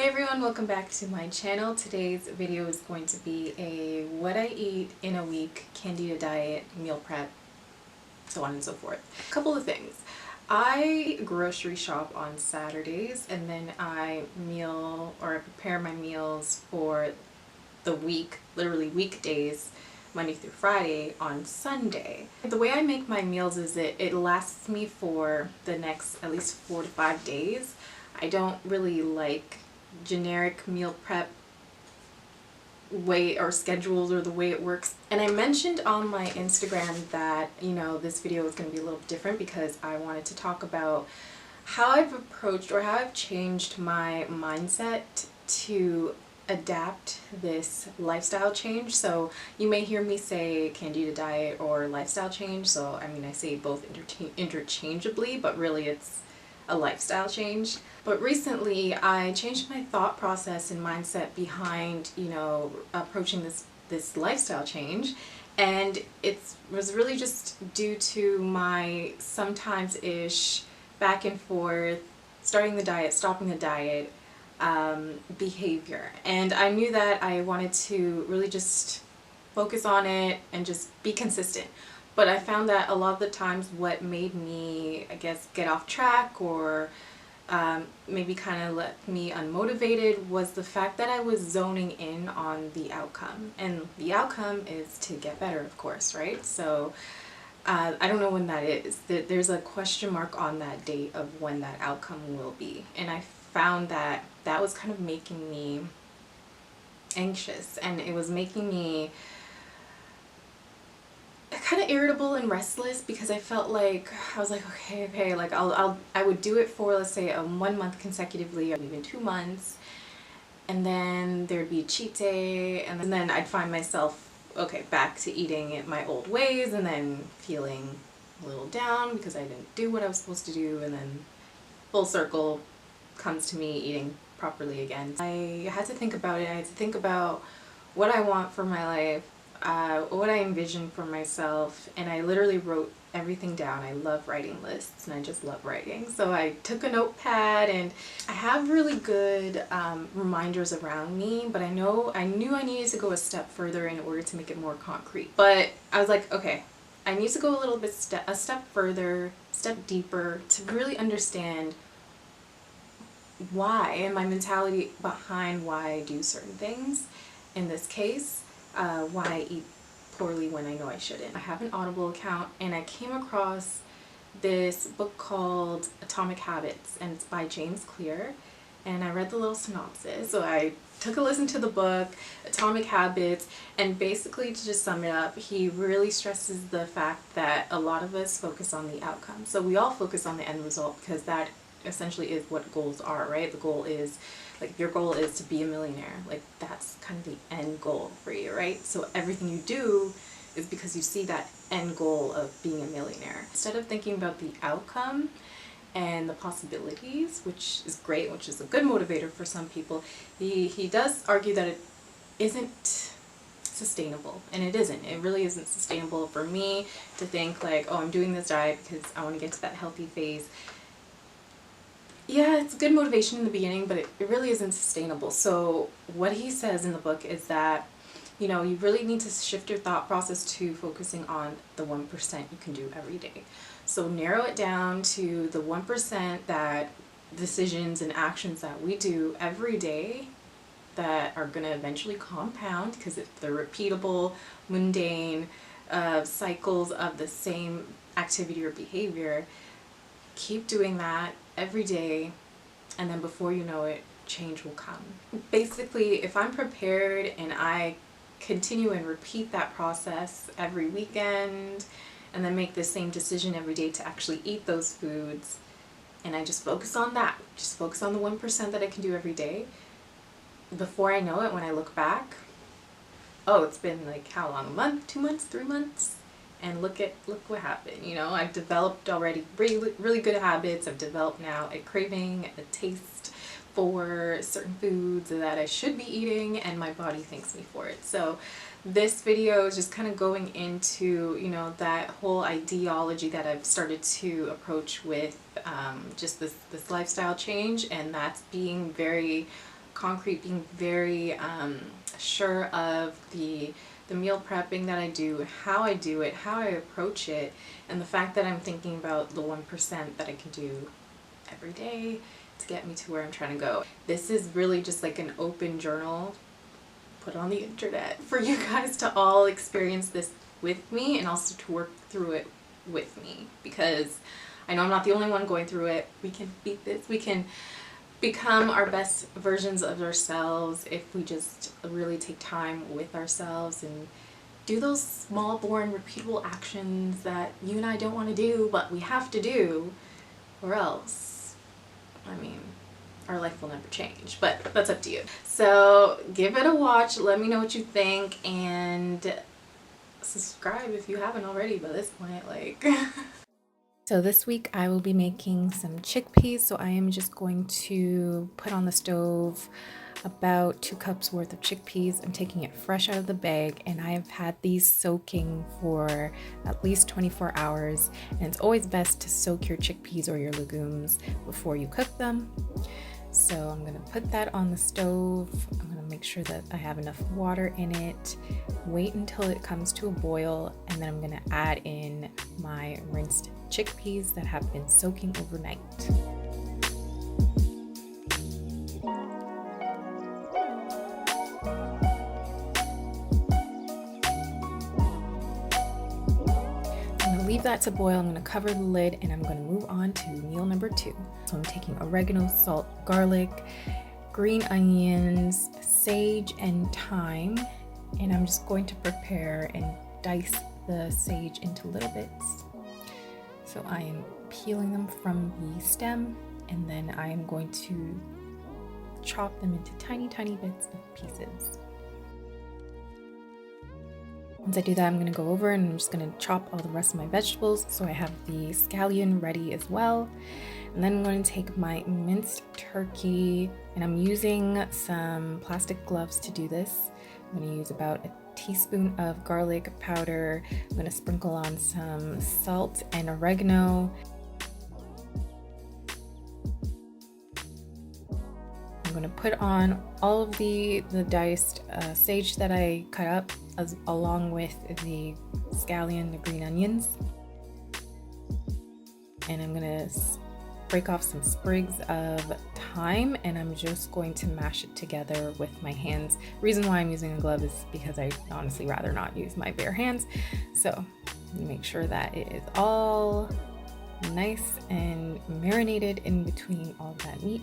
Hey everyone, welcome back to my channel. Today's video is going to be a what I eat in a week, Candida diet, meal prep, so on and so forth. A couple of things. I grocery shop on Saturdays and then I prepare my meals for the week, literally weekdays, Monday through Friday on Sunday. The way I make my meals is it lasts me for the next at least 4 to 5 days. I don't really like generic meal prep way or schedules or the way it works. And I mentioned on my Instagram that, this video was going to be a little different because I wanted to talk about how I've approached or how I've changed my mindset to adapt this lifestyle change. So you may hear me say Candida diet or lifestyle change. So I mean, I say both interchangeably, but really it's a lifestyle change. But recently I changed my thought process and mindset behind, approaching this lifestyle change, and it was really just due to my sometimes-ish back and forth, starting the diet, stopping the diet, behavior. And I knew that I wanted to really just focus on it and just be consistent. But I found that a lot of the times what made me, I guess, get off track or maybe kind of left me unmotivated was the fact that I was zoning in on the outcome. And the outcome is to get better, of course, right? So I don't know when that is. There's a question mark on that date of when that outcome will be. And I found that that was kind of making me anxious, and it was making me kind of irritable and restless because I felt like I was like, okay, like I would do it for, let's say, 1 month consecutively or even 2 months, and then there'd be a cheat day, and then I'd find myself back to eating it my old ways, and then feeling a little down because I didn't do what I was supposed to do, and then full circle comes to me eating properly again. I had to think about it. I had to think about what I want for my life, what I envisioned for myself, and I literally wrote everything down. I love writing lists, and I just love writing. So I took a notepad, and I have really good reminders around me, but I knew I needed to go a step further in order to make it more concrete. But I was like, okay, I need to go a step further, step deeper to really understand why and my mentality behind why I do certain things. In this case, why I eat poorly when I know I shouldn't. I have an Audible account, and I came across this book called Atomic Habits, and it's by James Clear, and I read the little synopsis. So I took a listen to the book, Atomic Habits, and basically, to just sum it up, he really stresses the fact that a lot of us focus on the outcome. So we all focus on the end result because that essentially is what goals are, right? The goal is, like, your goal is to be a millionaire. Like, that's kind of the end goal for you, right? So everything you do is because you see that end goal of being a millionaire. Instead of thinking about the outcome and the possibilities, which is great, which is a good motivator for some people, he does argue that it isn't sustainable, and it isn't. It really isn't sustainable for me to think like, oh, I'm doing this diet because I want to get to that healthy phase. Yeah, it's good motivation in the beginning, but it really isn't sustainable. So what he says in the book is that, you really need to shift your thought process to focusing on the 1% you can do every day. So narrow it down to the 1% that decisions and actions that we do every day that are going to eventually compound, because if they're repeatable, mundane cycles of the same activity or behavior, keep doing that every day, and then before you know it, change will come. Basically, if I'm prepared and I continue and repeat that process every weekend, and then make the same decision every day to actually eat those foods, and I just focus on that, just focus on the 1% that I can do every day, before I know it, when I look back, oh, it's been like how long? A month, 2 months, 3 months? And look what happened. I've developed already really good habits. I've developed now a craving, a taste for certain foods that I should be eating, and my body thanks me for it. So this video is just kind of going into, that whole ideology that I've started to approach with just this lifestyle change, and that's being very concrete, being very sure of the meal prepping that I do, how I do it, how I approach it, and the fact that I'm thinking about the 1% that I can do every day to get me to where I'm trying to go. This is really just like an open journal put on the internet for you guys to all experience this with me, and also to work through it with me, because I know I'm not the only one going through it. We can beat this. We can become our best versions of ourselves if we just really take time with ourselves and do those small, boring, repeatable actions that you and I don't want to do, but we have to do, or else, I mean, our life will never change, but that's up to you. So give it a watch, let me know what you think, and subscribe if you haven't already by this point, like. So this week I will be making some chickpeas, so I am just going to put on the stove about 2 cups worth of chickpeas. I'm taking it fresh out of the bag, and I've had these soaking for at least 24 hours, and it's always best to soak your chickpeas or your legumes before you cook them. So I'm gonna put that on the stove. I'm gonna make sure that I have enough water in it, wait until it comes to a boil, and then I'm gonna add in my rinsed chickpeas that have been soaking overnight. Leave that to boil. I'm going to cover the lid, and I'm going to move on to meal number 2. So I'm taking oregano, salt, garlic, green onions, sage, and thyme, and I'm just going to prepare and dice the sage into little bits. So I am peeling them from the stem, and then I am going to chop them into tiny, tiny bits of pieces. Once I do that, I'm going to go over and I'm just going to chop all the rest of my vegetables. So I have the scallion ready as well. And then I'm going to take my minced turkey, and I'm using some plastic gloves to do this. I'm going to use about a teaspoon of garlic powder. I'm going to sprinkle on some salt and oregano. I'm going to put on all of the diced sage that I cut up, along with the scallion, the green onions. And I'm going to break off some sprigs of thyme, and I'm just going to mash it together with my hands. Reason why I'm using a glove is because I honestly rather not use my bare hands. So make sure that it is all nice and marinated in between all that meat.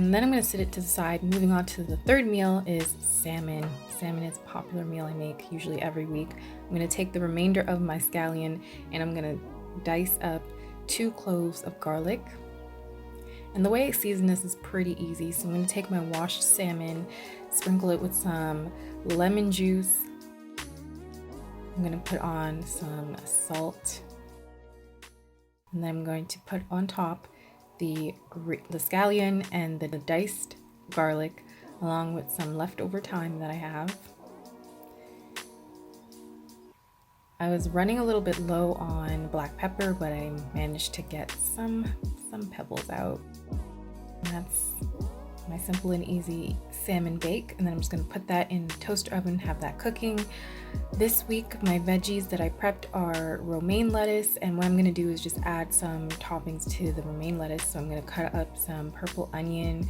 And then I'm going to set it to the side. Moving on to the third meal is salmon. Salmon is a popular meal I make usually every week. I'm going to take the remainder of my scallion, and I'm going to dice up 2 cloves of garlic. And the way I season this is pretty easy. So I'm going to take my washed salmon, sprinkle it with some lemon juice. I'm going to put on some salt, and then I'm going to put on top the scallion and the diced garlic, along with some leftover thyme that I have. I was running a little bit low on black pepper, but I managed to get some pebbles out. And that's my simple and easy salmon bake. And then I'm just going to put that in the toaster oven, have that cooking. This week my veggies that I prepped are romaine lettuce, and what I'm going to do is just add some toppings to the romaine lettuce. So I'm going to cut up some purple onion.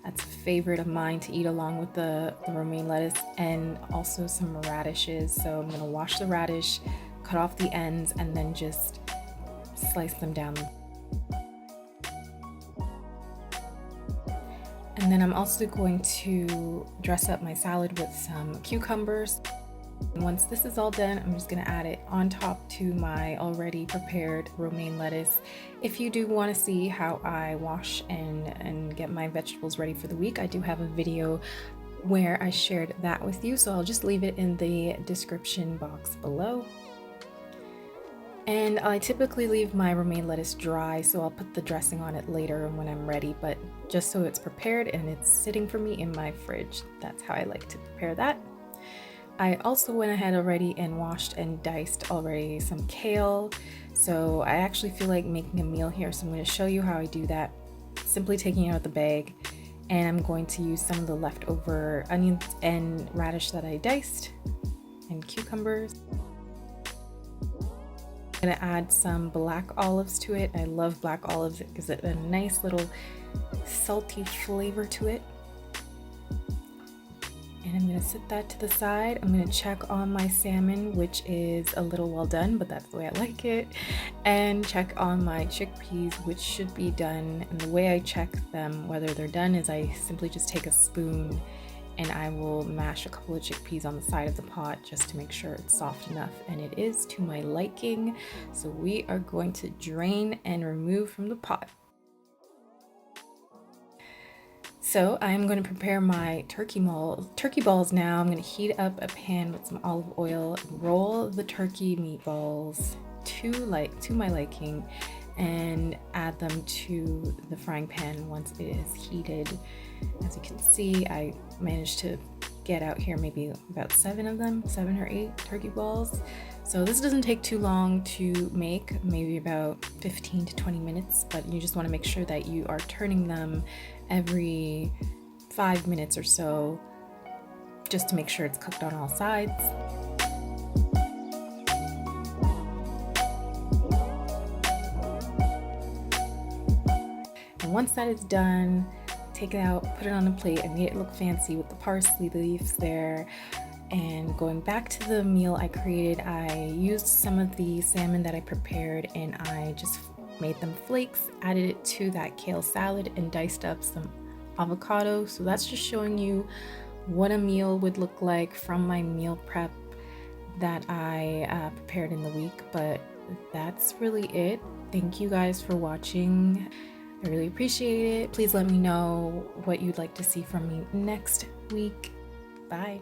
That's a favorite of mine to eat along with the romaine lettuce, and also some radishes. So I'm going to wash the radish, cut off the ends, and then just slice them down. And then I'm also going to dress up my salad with some cucumbers. And once this is all done, I'm just going to add it on top to my already prepared romaine lettuce. If you do want to see how I wash and get my vegetables ready for the week, I do have a video where I shared that with you, so I'll just leave it in the description box below. And I typically leave my romaine lettuce dry, so I'll put the dressing on it later when I'm ready, but just so it's prepared and it's sitting for me in my fridge. That's how I like to prepare that. I also went ahead already and washed and diced already some kale, so I actually feel like making a meal here, so I'm going to show you how I do that. simply taking it out of the bag, and I'm going to use some of the leftover onions and radish that I diced and cucumbers. I'm gonna add some black olives to it. I love black olives. It gives it a nice little salty flavor to it. And I'm gonna set that to the side. I'm gonna check on my salmon, which is a little well done, but that's the way I like it. And check on my chickpeas, which should be done. And the way I check them, whether they're done, is I simply just take a spoon and I will mash a couple of chickpeas on the side of the pot just to make sure it's soft enough, and it is to my liking. So we are going to drain and remove from the pot. So I'm going to prepare my turkey balls now. I'm going to heat up a pan with some olive oil, roll the turkey meatballs to my liking, and add them to the frying pan once it is heated. As you can see, I managed to get out here maybe about 7 or 8 turkey balls. So this doesn't take too long to make, maybe about 15 to 20 minutes, but you just want to make sure that you are turning them every 5 minutes or so, just to make sure it's cooked on all sides. And once that is done, take it out, put it on a plate. I made it look fancy with the parsley leaves there. And going back to the meal I created, I used some of the salmon that I prepared and I just made them flakes, added it to that kale salad, and diced up some avocado. So that's just showing you what a meal would look like from my meal prep that I prepared in the week. But that's really it. Thank you guys for watching. I really appreciate it. Please let me know what you'd like to see from me next week. Bye.